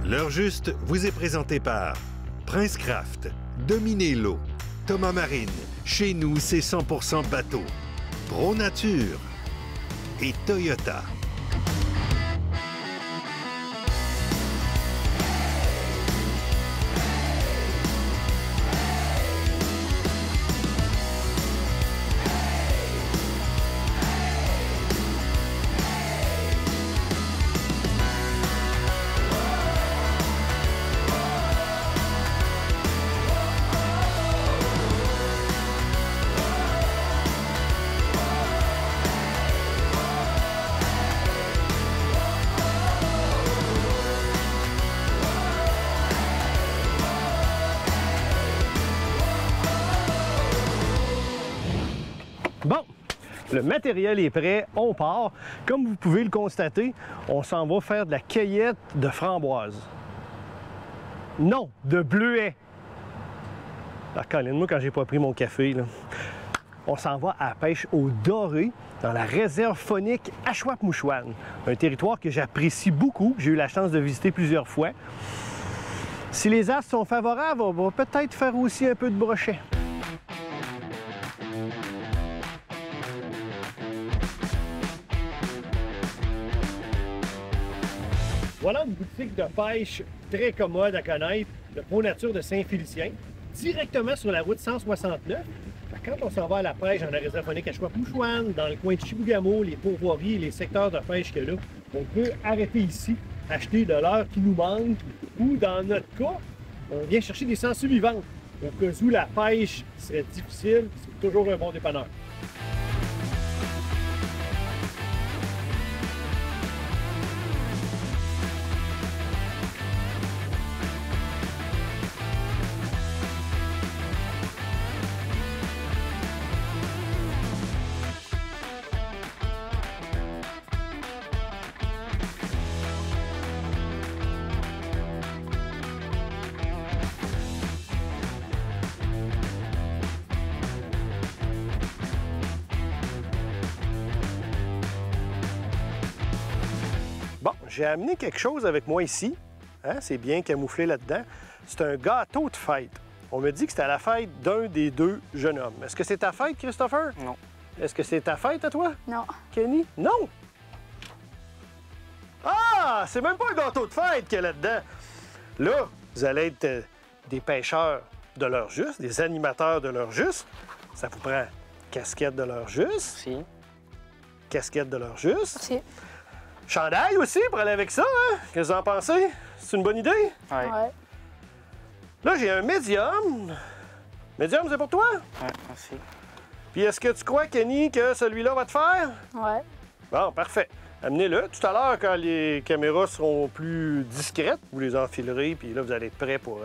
L'heure juste vous est présenté par Prince Craft, Dominez l'eau, Thomas Marine, chez nous c'est 100% bateau, Pro Nature et Toyota. Bon, le matériel est prêt, on part. Comme vous pouvez le constater, on s'en va faire de la cueillette de framboises. Non, de bleuets. Alors, Colin, moi, quand j'ai pas pris mon café, là, on s'en va à la pêche au doré dans la réserve faunique Achouap-Mouchouane. Un territoire que j'apprécie beaucoup, que j'ai eu la chance de visiter plusieurs fois. Si les astres sont favorables, on va peut-être faire aussi un peu de brochet. Voilà une boutique de pêche très commode à connaître, de Pro Nature de Saint-Félicien, directement sur la route 169. Quand on s'en va à la pêche dans la réserve faunique Achouap-Mouchouane, dans le coin de Chibougamau, les pourvoiries et les secteurs de pêche qu'il y a là, on peut arrêter ici, acheter de l'heure qui nous manque, ou dans notre cas, on vient chercher des sangsues vivantes. Au cas où la pêche serait difficile, c'est toujours un bon dépanneur. Bon, j'ai amené quelque chose avec moi ici. Hein, c'est bien camouflé là-dedans. C'est un gâteau de fête. On me dit que c'était à la fête d'un des deux jeunes hommes. Est-ce que c'est ta fête, Christopher? Non. Est-ce que c'est ta fête à toi? Non. Kenny? Non! Ah! C'est même pas un gâteau de fête qu'il y a là-dedans. Là, vous allez être des pêcheurs de l'heure juste, des animateurs de l'heure juste. Ça vous prend casquette de l'heure juste. Si. Casquette de l'heure juste. Si. Chandail aussi pour aller avec ça, hein? Qu'est-ce que vous en pensez? C'est une bonne idée? Ouais. Ouais. Là, j'ai un médium. Médium, c'est pour toi? Ouais, merci. Puis est-ce que tu crois, Kenny, que celui-là va te faire? Ouais. Bon, parfait. Amenez-le. Tout à l'heure, quand les caméras seront plus discrètes, vous les enfilerez, puis là, vous allez être prêts pour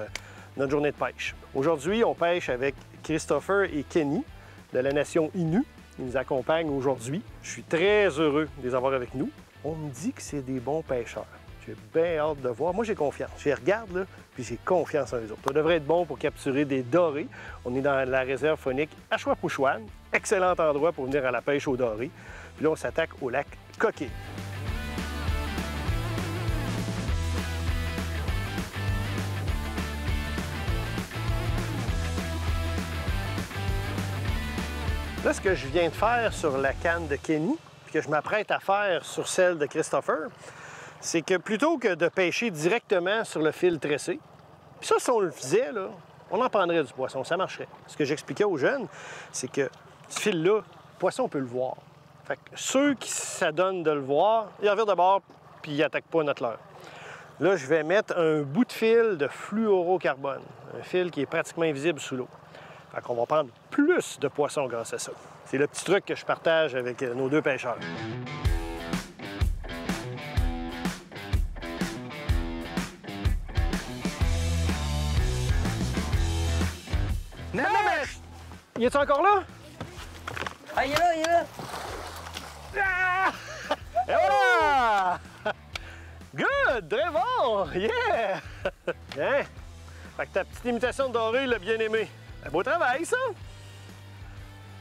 notre journée de pêche. Aujourd'hui, on pêche avec Christopher et Kenny de la nation Innu. Ils nous accompagnent aujourd'hui. Je suis très heureux de les avoir avec nous. On me dit que c'est des bons pêcheurs. J'ai bien hâte de voir. Moi, j'ai confiance. Je les regarde, là, puis j'ai confiance en eux autres. Ça devrait être bon pour capturer des dorés. On est dans la réserve faunique Achouap-Mouchouane. Excellent endroit pour venir à la pêche aux dorés. Puis là, on s'attaque au lac Coquille. Là, ce que je viens de faire sur la canne de Kenny, puis que je m'apprête à faire sur celle de Christopher, c'est que plutôt que de pêcher directement sur le fil tressé, puis ça, si on le faisait, là, on en prendrait du poisson, ça marcherait. Ce que j'expliquais aux jeunes, c'est que ce fil-là, le poisson, on peut le voir. Fait que ceux qui s'adonnent de le voir, ils revirent de bord, puis ils n'attaquent pas notre leurre. Là, je vais mettre un bout de fil de fluorocarbone, un fil qui est pratiquement invisible sous l'eau. Fait qu'on va prendre plus de poissons grâce à ça. C'est le petit truc que je partage avec nos deux pêcheurs. Namesh! Y est-tu encore là? Ah, il est là, il est là! Ah! Et voilà! Good! Très bon! Yeah! Hein? Fait que ta petite imitation de doré l'a bien aimé. Un beau travail, ça!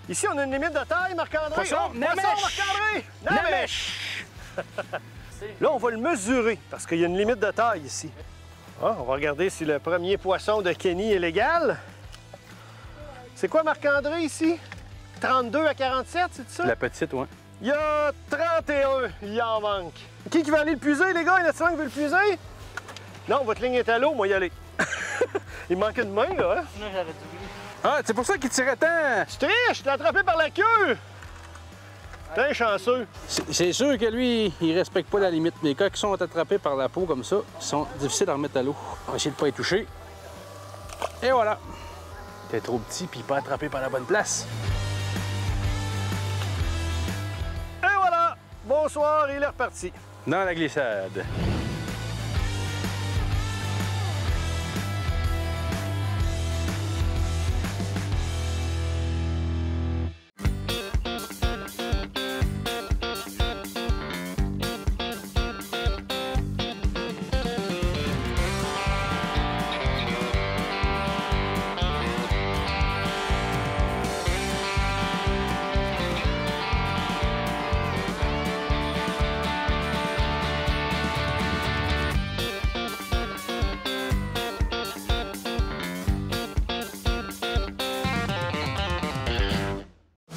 Ici, on a une limite de taille, Marc-André. Poisson, Namesh! Marc-André! Namesh! Là, on va le mesurer, parce qu'il y a une limite de taille ici. Ah, on va regarder si le premier poisson de Kenny est légal. C'est quoi Marc-André ici? 32 à 47, c'est ça? La petite, ouais. Il y a 31, il en manque. Qui va aller le puiser, les gars? Il y en a-t-il un qui veut le puiser? Non, votre ligne est à l'eau, moi y aller. Il manque une main, là. Hein? Sinon, j'aurais dû. Ah, c'est pour ça qu'il tirait tant! Tu triches, je t'ai attrapé par la queue! T'es chanceux. C'est sûr que lui, il respecte pas la limite. Mais quand ils sont attrapés par la peau comme ça, ils sont difficiles à remettre à l'eau. On va essayer de pas y toucher. Et voilà! T'es trop petit puis pas attrapé par la bonne place. Et voilà! Bonsoir, il est reparti. Dans la glissade.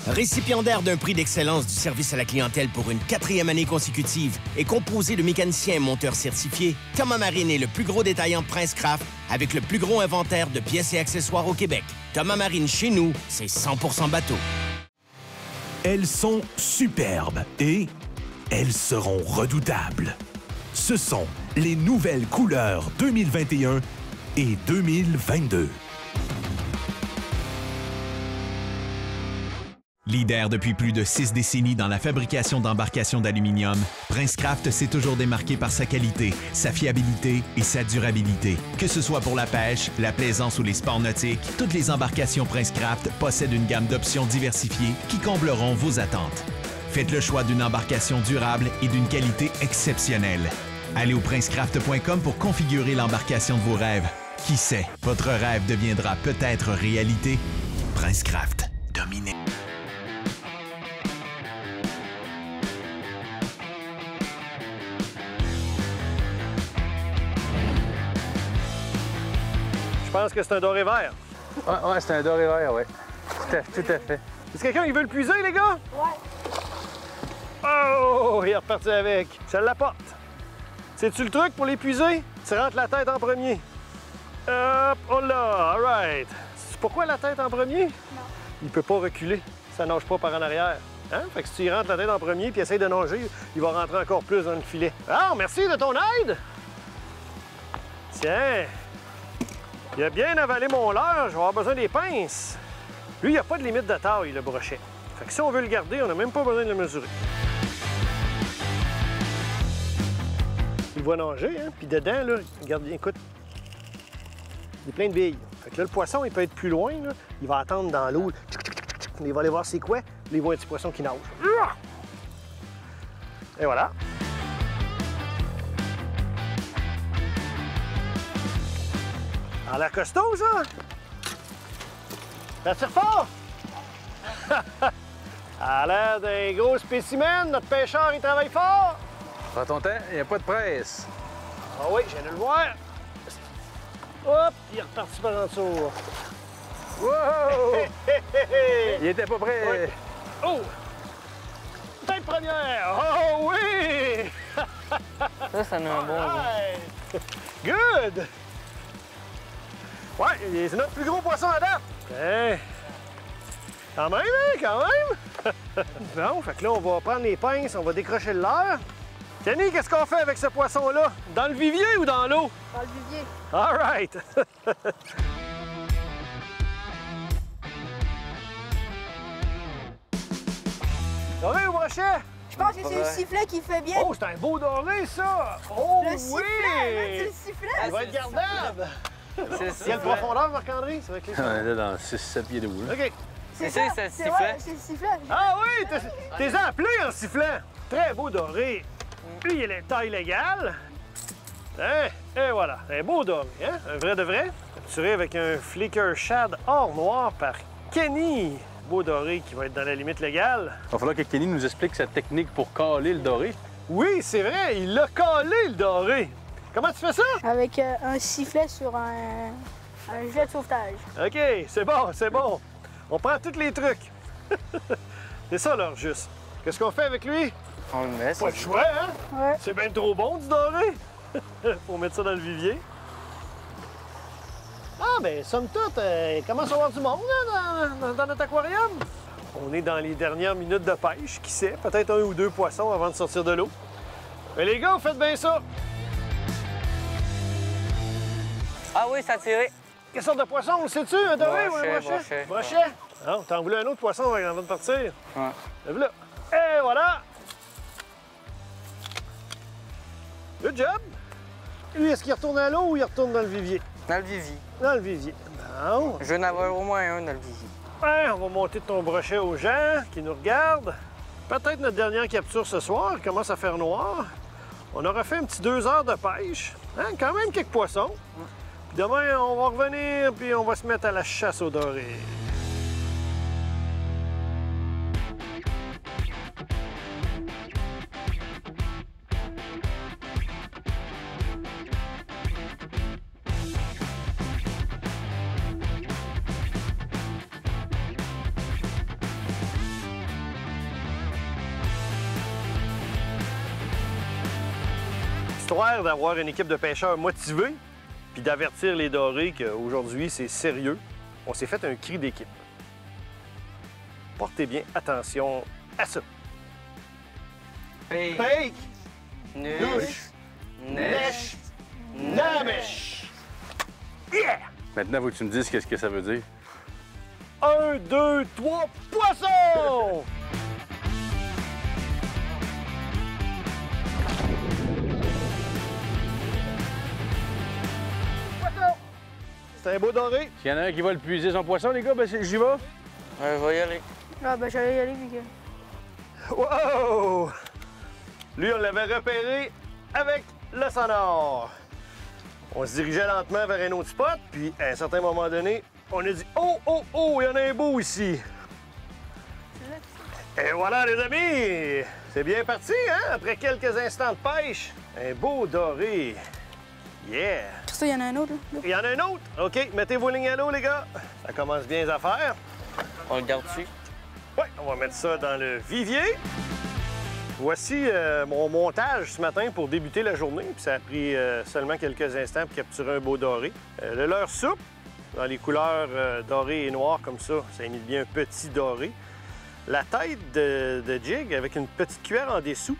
Récipiendaire d'un prix d'excellence du service à la clientèle pour une 4e année consécutive et composé de mécaniciens et monteurs certifiés, Thomas Marine est le plus gros détaillant Princecraft avec le plus gros inventaire de pièces et accessoires au Québec. Thomas Marine, chez nous, c'est 100% bateau. Elles sont superbes et elles seront redoutables. Ce sont les nouvelles couleurs 2021 et 2022. Leader depuis plus de 6 décennies dans la fabrication d'embarcations d'aluminium, Princecraft s'est toujours démarqué par sa qualité, sa fiabilité et sa durabilité. Que ce soit pour la pêche, la plaisance ou les sports nautiques, toutes les embarcations Princecraft possèdent une gamme d'options diversifiées qui combleront vos attentes. Faites le choix d'une embarcation durable et d'une qualité exceptionnelle. Allez au princecraft.com pour configurer l'embarcation de vos rêves. Qui sait, votre rêve deviendra peut-être réalité. Princecraft, dominé. Je pense que c'est un doré vert. Ouais, c'est un doré vert, ouais. Tout à fait. Est-ce quelqu'un qui veut le puiser, les gars? Ouais. Oh, il est reparti avec. Ça l'apporte. C'est-tu le truc pour les puiser? Tu rentres la tête en premier. Hop, oh là, all right. C'est pourquoi la tête en premier? Non. Il peut pas reculer. Ça nage pas par en arrière. Hein? Fait que si tu y rentres la tête en premier puis essaye de nager, il va rentrer encore plus dans le filet. Ah, merci de ton aide! Tiens. Il a bien avalé mon leurre, je vais avoir besoin des pinces. Lui, il n'y a pas de limite de taille, le brochet. Fait que si on veut le garder, on n'a même pas besoin de le mesurer. Il va nager, hein? Puis dedans, là, regarde bien, écoute. Il est plein de billes. Fait que là, le poisson, il peut être plus loin, là. Il va attendre dans l'eau. Il va aller voir c'est quoi. Là, il voit un petit poisson qui nage. Et voilà. À la costaud, ça? Ça tire fort? A l'air d'un gros spécimen. Notre pêcheur, il travaille fort. Prends ton temps, il n'y a pas de presse. Ah oui, je viens de le voir. Hop, il est reparti par en dessous. Wow! Il était pas prêt. Oui. Oh! Tête première! Oh oui! Ça en a un bon. Right. Good! Ouais, c'est notre plus gros poisson à date. Hey. Quand même, hein? Quand même! Bon, fait que là, on va prendre les pinces, on va décrocher le leurre. Kenny, qu'est-ce qu'on fait avec ce poisson-là? Dans le vivier ou dans l'eau? Dans le vivier. All right! Doré au brochet? Je pense que c'est le sifflet qui fait bien. Oh, c'est un beau doré, ça! Oh, le oui! sifflet, c'est le sifflet. Il va être gardable! C'est Quelle profondeur, Marc-André? C'est avec les... On est là dans 6-7 pieds de bout. OK. C'est ça, c'est le sifflet. Ouais, c'est le sifflet. Ah oui, t'es appelé en sifflant. Très beau doré. Lui, il est taille légale. Hein? Et voilà, un beau doré, hein? Un vrai de vrai. Capturé avec un flicker shad or noir par Kenny. Beau doré qui va être dans la limite légale. Il va falloir que Kenny nous explique sa technique pour caler le doré. Oui, c'est vrai, il l'a calé, le doré. Comment tu fais ça? Avec un sifflet sur un gilet de sauvetage. OK, c'est bon, c'est bon. On prend tous les trucs. C'est ça, l'heure juste. Qu'est-ce qu'on fait avec lui? On le met, Pas de choix, hein? Ouais. C'est bien trop bon du doré. Faut mettre ça dans le vivier. Ah, ben, somme toute, il commence à y avoir du monde là, dans notre aquarium. On est dans les dernières minutes de pêche, qui sait, peut-être 1 ou 2 poissons avant de sortir de l'eau. Mais les gars, vous faites bien ça. Ah oui, ça a tiré. Quelle sorte de poisson, on le sais-tu? Un doré ou un Brochet, brochet? brochet. Brochet? Ah, t'en voulais un autre poisson avant de partir? Ouais. Le voilà. Et voilà! Good job! Lui, est-ce qu'il retourne à l'eau ou il retourne dans le vivier? Dans le vivier. Dans le vivier. Bon. Je vais en avoir au moins un dans le vivier. Ouais, on va monter ton brochet aux gens qui nous regardent. Peut-être notre dernière capture ce soir. Il commence à faire noir. On aura fait un petit 2 heures de pêche. Hein? Quand même quelques poissons. Puis demain, on va revenir puis on va se mettre à la chasse aux dorés. Histoire d'avoir une équipe de pêcheurs motivée, puis d'avertir les dorés qu'aujourd'hui, c'est sérieux, on s'est fait un cri d'équipe. Portez bien attention à ça. Fake, douche, nèche, namèche. Yeah! Maintenant, faut que tu me dises qu'est-ce que ça veut dire. 1, 2, 3, poisson! C'est un beau doré. S'il y en a un qui va le puiser son poisson, les gars, ben j'y vais. Ouais, je vais y aller. Ah, ben, j'allais y aller, puis que... Wow! Lui, on l'avait repéré avec le sonore. On se dirigeait lentement vers un autre spot, puis à un certain moment donné, on a dit « Oh, oh, oh, il y en a un beau ici! » Et voilà, les amis! C'est bien parti, hein? Après quelques instants de pêche, un beau doré. Yeah! Ça, il y en a un autre, là. Il y en a un autre? OK, mettez vos lignes à l'eau, les gars. Ça commence bien les affaires. On le garde dessus. Oui, on va mettre ça dans le vivier. Voici mon montage ce matin pour débuter la journée. Puis ça a pris seulement quelques instants pour capturer un beau doré. Le leurre souple, dans les couleurs dorées et noires comme ça imite bien un petit doré. La tête de jig avec une petite cuillère en dessous.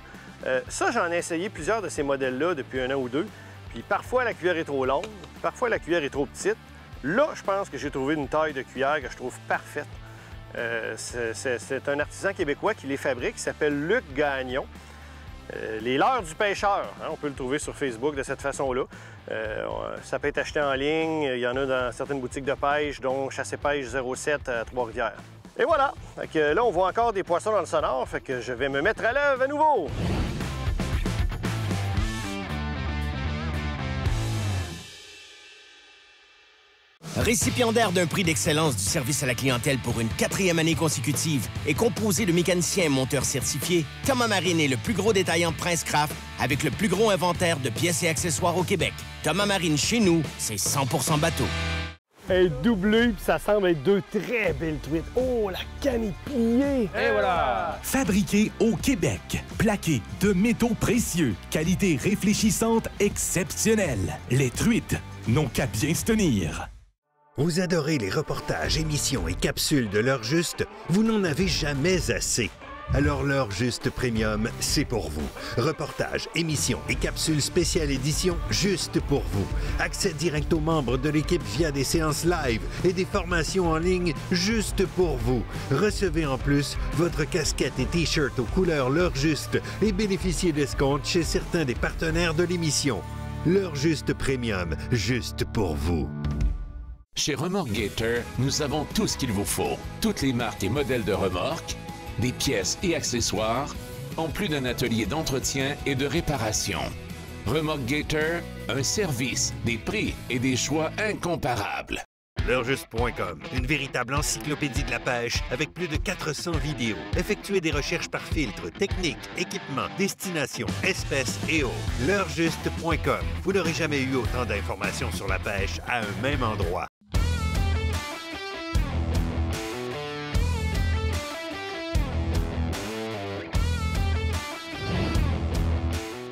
Ça, j'en ai essayé plusieurs de ces modèles-là depuis 1 an ou 2. Puis parfois, la cuillère est trop longue, parfois, la cuillère est trop petite. Là, je pense que j'ai trouvé une taille de cuillère que je trouve parfaite. C'est un artisan québécois qui les fabrique, qui s'appelle Luc Gagnon. Les leurres du pêcheur, hein, on peut le trouver sur Facebook de cette façon-là. Ça peut être acheté en ligne, il y en a dans certaines boutiques de pêche, dont Chasse et Pêche 07 à Trois-Rivières. Et voilà! Fait que là, on voit encore des poissons dans le sonore, fait que je vais me mettre à l'œuvre à nouveau. Récipiendaire d'un prix d'excellence du service à la clientèle pour une 4e année consécutive et composé de mécaniciens et monteurs certifiés, Thomas Marine est le plus gros détaillant Princecraft avec le plus gros inventaire de pièces et accessoires au Québec. Thomas Marine, chez nous, c'est 100% bateau. Elle est doublée, puis ça semble être 2 très belles truites. Oh, la canne est pliée! Et voilà! Fabriqué au Québec, plaqué de métaux précieux, qualité réfléchissante exceptionnelle. Les truites n'ont qu'à bien se tenir. Vous adorez les reportages, émissions et capsules de l'heure juste? Vous n'en avez jamais assez. Alors l'heure juste premium, c'est pour vous. Reportages, émissions et capsules spéciales édition juste pour vous. Accès direct aux membres de l'équipe via des séances live et des formations en ligne juste pour vous. Recevez en plus votre casquette et t-shirt aux couleurs l'heure juste et bénéficiez d'escomptes chez certains des partenaires de l'émission. L'heure juste premium, juste pour vous. Chez Remorque Gator, nous avons tout ce qu'il vous faut. Toutes les marques et modèles de remorques, des pièces et accessoires, en plus d'un atelier d'entretien et de réparation. Remorque Gator, un service, des prix et des choix incomparables. L'heurjuste.com, une véritable encyclopédie de la pêche avec plus de 400 vidéos. Effectuez des recherches par filtre, technique, équipement, destination, espèces et autres. L'heurjuste.com, vous n'aurez jamais eu autant d'informations sur la pêche à un même endroit.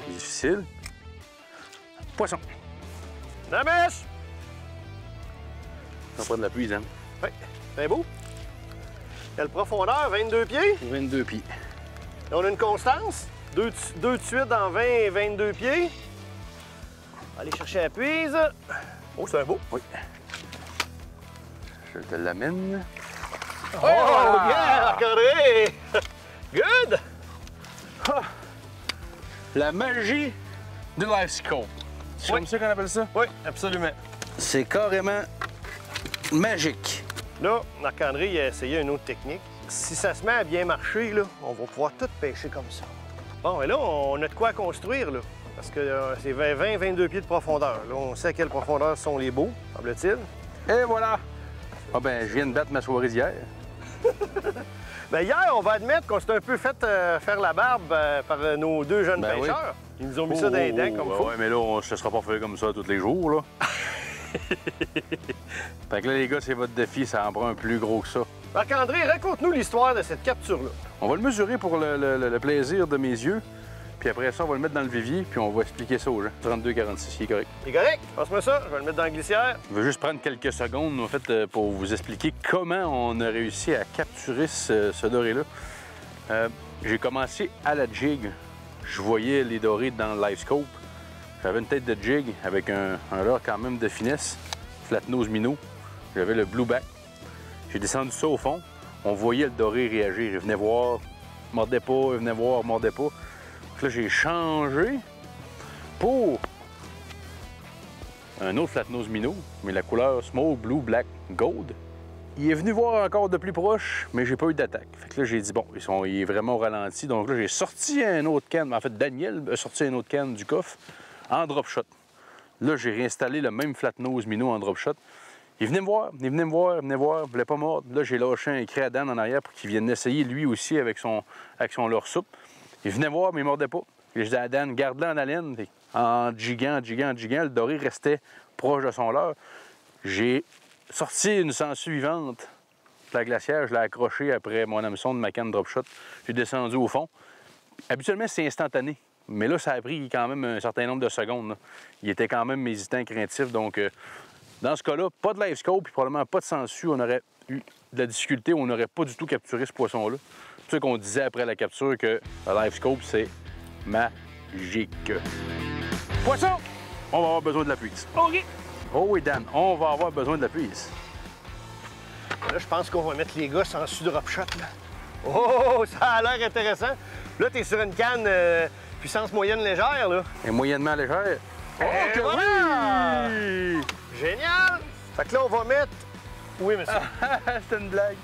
Difficile. Poisson. La mèche! On prend de la pluie, hein? Oui, c'est beau. Quelle profondeur, 22 pieds. 22 pieds. Et on a une constance. Deux de suite dans 20 et 22 pieds. Allez chercher la puise. Oh, c'est un beau. Oui. Je te l'amène. Oh, voilà! yeah, Marc-André! Good! Ah! La magie du live scope. C'est comme ça qu'on appelle ça? Oui, absolument. C'est carrément magique. Là, Marc-André, il a essayé une autre technique. Si ça se met à bien marcher, là, on va pouvoir tout pêcher comme ça. Bon, et là, on a de quoi construire, là. Parce que c'est 20-22 pieds de profondeur. Là, on sait à quelle profondeur sont les beaux, semble-t-il. Et voilà! Ah ben, je viens de battre ma soirée d'hier. Bien, hier, on va admettre qu'on s'est un peu fait faire la barbe par nos deux jeunes Ben pêcheurs. Ils nous ont mis ça dans les dents comme faut. Ouais, mais là, on se sera pas fait comme ça tous les jours, là. Fait que là, les gars, c'est votre défi, ça en prend un plus gros que ça. Marc-André, raconte-nous l'histoire de cette capture-là. On va le mesurer pour le plaisir de mes yeux. Puis après ça, on va le mettre dans le vivier, puis on va expliquer ça aux gens. 32,46, il est correct. C'est correct? Passe-moi ça, je vais le mettre dans la glissière. Je vais juste prendre quelques secondes, en fait, pour vous expliquer comment on a réussi à capturer ce doré-là. J'ai commencé à la jig. Je voyais les dorés dans le live scope. J'avais une tête de jig avec un leurre quand même de finesse, flat nose minnow. J'avais le blue back. J'ai descendu ça au fond. On voyait le doré réagir. Il venait voir, mordait pas, il venait voir, mordait pas. Là, j'ai changé pour un autre flat nose minnow, mais la couleur smoke, blue, black, gold. Il est venu voir encore de plus proche, mais j'ai pas eu d'attaque. Fait que là, j'ai dit, bon, il est vraiment au ralenti. Donc là, j'ai sorti un autre canne. En fait, Daniel a sorti un autre canne du coffre en drop shot. Là, j'ai réinstallé le même flat nose minnow en drop shot. Il venait me voir, il venait me voir, il venait me voir, il voulait pas mordre. Là, j'ai lâché un cri à Dan en arrière pour qu'il vienne essayer lui aussi avec son leurre soupe. Il venait voir, mais il ne mordait pas. J'ai dit à Dan, garde-le en haleine. En jiguant, le doré restait proche de son leurre. J'ai sorti une sangsue vivante de la glacière, je l'ai accroché après mon hameçon de ma canne drop shot. J'ai descendu au fond. Habituellement, c'est instantané. Mais là, ça a pris quand même un certain nombre de secondes, là. Il était quand même hésitant, craintif. Donc, dans ce cas-là, pas de live scope, puis probablement pas de sangsue. On aurait eu de la difficulté, on n'aurait pas du tout capturé ce poisson-là. C'est ça qu'on disait après la capture que le live scope, c'est magique. Poisson! On va avoir besoin de la puise. OK. Oh oui, Dan, on va avoir besoin de la puise. Là, je pense qu'on va mettre les gars sans drop shot, là. Oh, ça a l'air intéressant. Là, t'es sur une canne puissance moyenne légère, là. Et moyennement légère. Oh, Et que voilà! oui! Génial! Fait que là, on va mettre... Oui, monsieur. C'est une blague.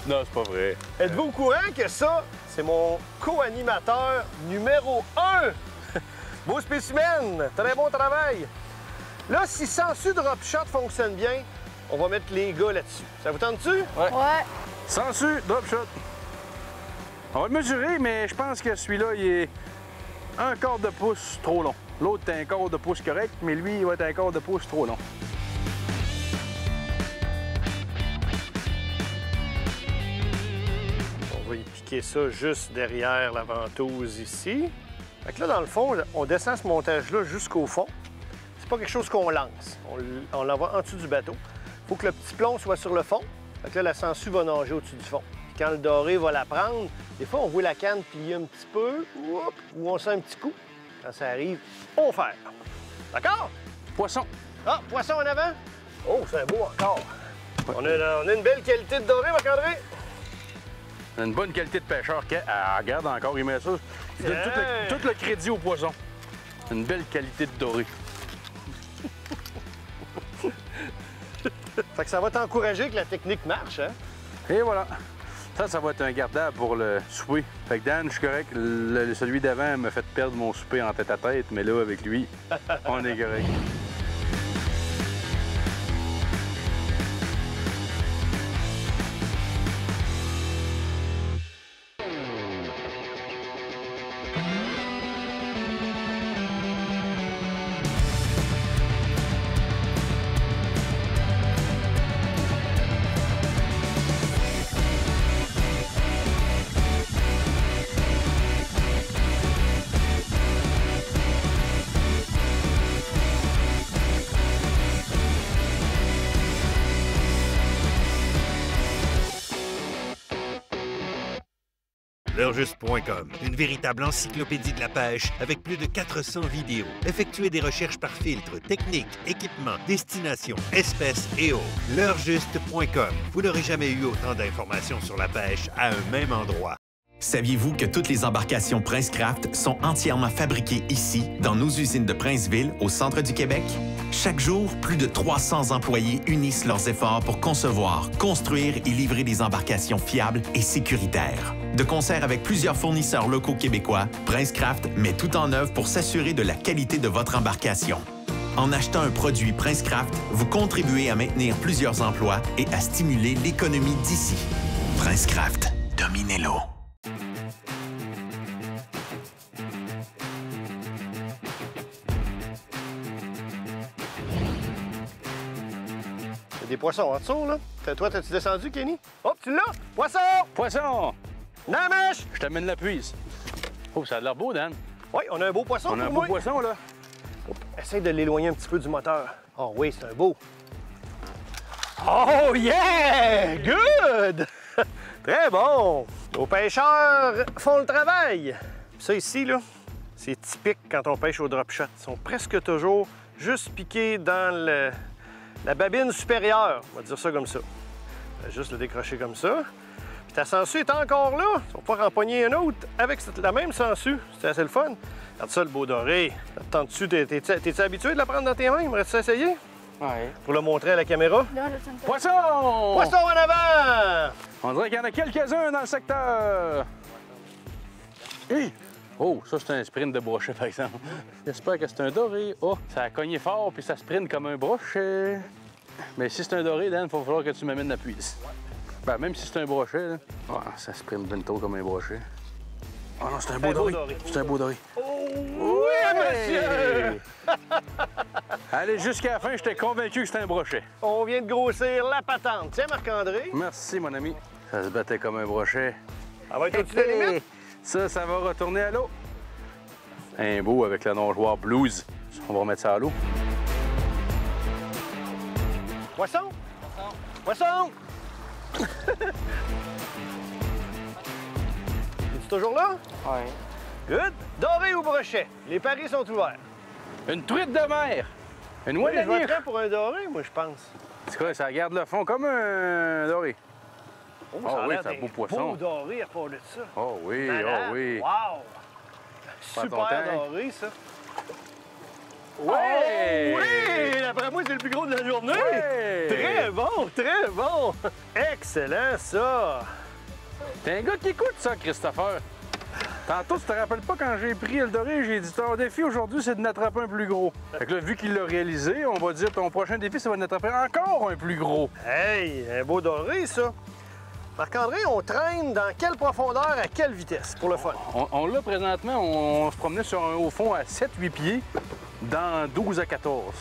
Non, c'est pas vrai. Êtes-vous au courant que ça, c'est mon co-animateur numéro 1? Beau spécimen! Très bon travail! Là, si sangsue drop shot fonctionne bien, on va mettre les gars là-dessus. Ça vous tente-tu? Ouais. Sangsue, drop shot. On va le mesurer, mais je pense que celui-là, il est un quart de pouce trop long. L'autre est un quart de pouce correct, mais lui, il va être un quart de pouce trop long. On va y piquer ça juste derrière la ventouse ici. Fait que là, dans le fond, on descend ce montage-là jusqu'au fond. C'est pas quelque chose qu'on lance. On l'envoie en dessous du bateau. Il faut que le petit plomb soit sur le fond. Fait que là, la sangsue va nager au-dessus du fond. Puis quand le doré va la prendre, des fois, on voit la canne plier un petit peu, ou on sent un petit coup. Quand ça arrive, on fait. D'accord? Poisson. Ah, poisson en avant? Oh, c'est un beau encore. On a une belle qualité de doré, Marc-André. Une bonne qualité de pêcheur. Ah, regarde encore, il met ça. Il donne tout le crédit au poisson. Une belle qualité de doré. Fait que ça va t'encourager que la technique marche, hein? Et voilà. Ça va être un gardable pour le souper. Fait que Dan, je suis correct. Celui d'avant m'a fait perdre mon souper en tête à tête, mais là, avec lui, on est correct. L'heurjuste.com, une véritable encyclopédie de la pêche avec plus de 400 vidéos. Effectuez des recherches par filtre, technique, équipement, destination, espèces et autres. L'heurjuste.com, vous n'aurez jamais eu autant d'informations sur la pêche à un même endroit. Saviez-vous que toutes les embarcations Princecraft sont entièrement fabriquées ici, dans nos usines de Princeville, au centre du Québec? Chaque jour, plus de 300 employés unissent leurs efforts pour concevoir, construire et livrer des embarcations fiables et sécuritaires. De concert avec plusieurs fournisseurs locaux québécois, Princecraft met tout en œuvre pour s'assurer de la qualité de votre embarcation. En achetant un produit Princecraft, vous contribuez à maintenir plusieurs emplois et à stimuler l'économie d'ici. Princecraft, dominez-l'eau. Il y a des poissons en dessous, là. Toi, t'as-tu descendu, Kenny? Oh, tu l'as! Poisson! Poisson! Namèche! Je t'amène la puise. Oh, ça a l'air beau, Dan. Oui, on a un beau poisson. On a un beau poisson, là. Essaye de l'éloigner un petit peu du moteur. Oh oui, c'est un beau. Oh yeah! Good! Très bon! Nos pêcheurs font le travail. Ça ici, là, c'est typique quand on pêche au drop shot. Ils sont presque toujours juste piqués dans la babine supérieure. On va dire ça comme ça. Juste le décrocher comme ça. Puis ta sangsue est encore là. Tu vas pouvoir en pogner un autre avec la même sangsue. C'est assez le fun. Regarde ça, le beau doré. T'es-tu habitué de la prendre dans tes mains? Aimerais-tu essayer? Oui. Pour le montrer à la caméra. Poisson! Poisson en avant! On dirait qu'il y en a quelques-uns dans le secteur. Hey! Oh, ça, c'est un sprint de brochet, par exemple. J'espère que c'est un doré. Oh, ça a cogné fort, puis ça sprint comme un brochet. Mais si c'est un doré, Dan, il va falloir que tu m'amènes la puise. Ben, même si c'est un brochet, là. Oh, ça sprint bientôt comme un brochet. Oh non, c'est un beau doré. C'est un beau doré. Oh, oui, monsieur! Allez, jusqu'à la fin, j'étais convaincu que c'était un brochet. On vient de grossir la patente. Tiens, Marc-André. Merci, mon ami. Ça se battait comme un brochet. Ça va être au-dessus des limites? Ça va retourner à l'eau. Un beau avec la nageoire blues. On va remettre ça à l'eau. Poisson? Poisson! Es-tu toujours là? Oui. Good. Doré ou brochet? Les paris sont ouverts. Une truite de mer. Une Oui, je wallenière. voterais pour un doré, moi, je pense. C'est quoi, ça garde le fond comme un doré. Oh, Ah ça a oui, l'air c'est un d'un beau poisson. beau doré à part de ça. Oh oui, Malade. oh oui. Wow! Pas ton Super temps. doré, ça. Ouais! Oh, oui! D'après moi, c'est le plus gros de la journée. Ouais! Très bon, très bon. Excellent, ça. T'es un gars qui écoute ça, Christopher. Tantôt, tu te rappelles pas quand j'ai pris le doré, j'ai dit ton défi aujourd'hui, c'est de n'attraper un plus gros. Fait que là, vu qu'il l'a réalisé, on va dire ton prochain défi, c'est de n'attraper encore un plus gros. Hey, un beau doré, ça. Marc-André, on traîne dans quelle profondeur, à quelle vitesse, pour le fun? On l'a présentement, on se promenait sur un haut fond à 7-8 pieds dans 12 à 14.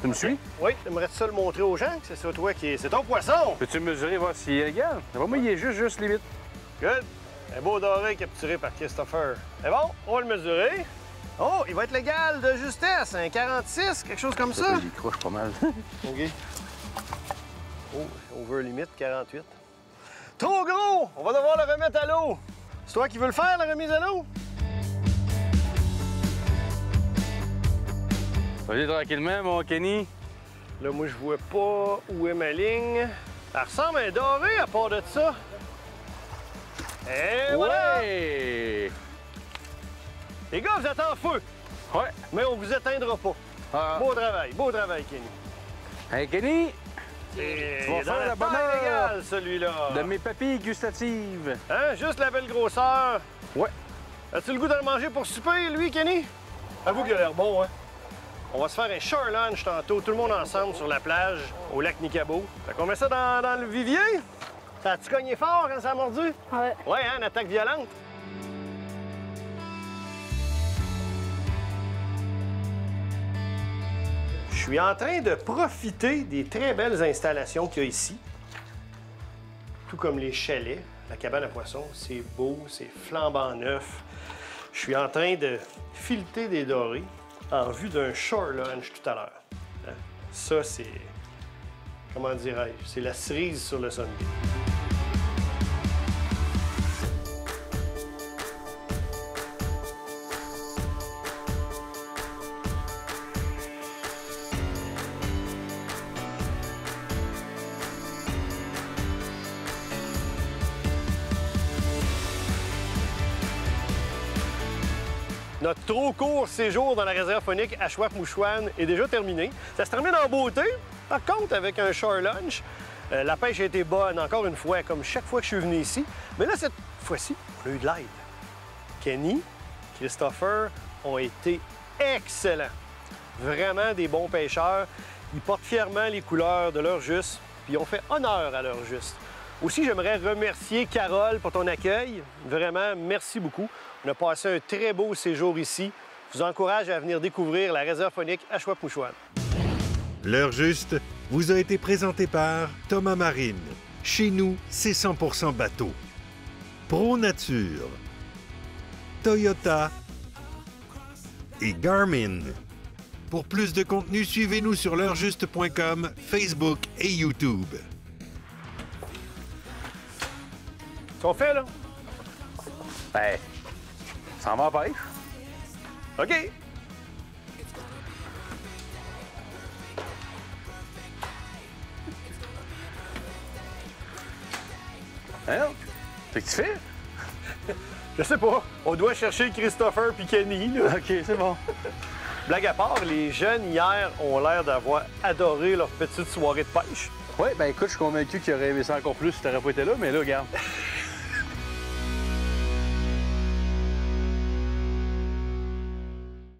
Tu me suis? Oui, aimerais-tu ça le montrer aux gens? C'est ça, toi, qui est... C'est ton poisson! Peux-tu mesurer, voir s'il est égal? Moi, il est juste limite. Good. Un beau doré capturé par Christopher. C'est bon, on va le mesurer. Oh, il va être légal de justesse, un 46, quelque chose comme ça. Il croche pas mal. OK. Oh, over limite, 48. Trop gros! On va devoir le remettre à l'eau. C'est toi qui veux le faire, la remise à l'eau? Vas-y tranquillement, mon Kenny. Là, moi, je vois pas où est ma ligne. Ça ressemble à un doré à part de ça. Et voilà! Ouais! Les gars, vous êtes en feu, Ouais. mais on vous éteindra pas. Ah. Beau travail, Kenny. Hey, Kenny, Et Tu vas dans faire la la bonne taille heure. légale, celui-là. de mes papilles gustatives. Hein? Juste la belle grosseur. Ouais. As-tu le goût de le manger pour souper, lui, Kenny? Avoue qu'il a l'air bon, hein? On va se faire un shore lunch tantôt, tout le monde ensemble sur la plage, au lac Nicabo. Fait qu'on met ça dans le vivier. Ça a-tu cogné fort quand ça a mordu? Ouais. Ouais, hein? Une attaque violente. Je suis en train de profiter des très belles installations qu'il y a ici. Tout comme les chalets, la cabane à poissons. C'est beau, c'est flambant neuf. Je suis en train de fileter des dorés en vue d'un shore lunch tout à l'heure. Hein? Ça, c'est... Comment dirais-je? C'est la cerise sur le sundae. Notre trop court séjour dans la réserve faunique à Shwap-Mouchouane est déjà terminé. Ça se termine en beauté, par contre, avec un shore lunch. La pêche a été bonne, encore une fois, comme chaque fois que je suis venu ici. Mais là, cette fois-ci, on a eu de l'aide. Kenny, Christopher ont été excellents. Vraiment des bons pêcheurs. Ils portent fièrement les couleurs de leur juste, puis ils ont fait honneur à leur juste. Aussi, j'aimerais remercier Carole pour ton accueil. Vraiment, merci beaucoup. On a passé un très beau séjour ici. Je vous encourage à venir découvrir la réserve faunique à Shwap-Mouchouane. L'heure juste vous a été présenté par Thomas Marine. Chez nous, c'est 100% bateau. Pro Nature, Toyota et Garmin. Pour plus de contenu, suivez-nous sur l'heurjuste.com, Facebook et YouTube. Ce qu'on fait, là? Ben, ça va en pêche. OK. Hein? Qu'est-ce que tu fais? Je sais pas. On doit chercher Christopher puis Kenny, là. OK, c'est bon. Blague à part, les jeunes hier ont l'air d'avoir adoré leur petite soirée de pêche. Oui, ben écoute, je suis convaincu qu'il aurait aimé ça encore plus si t'aurais pas été là, mais là, regarde.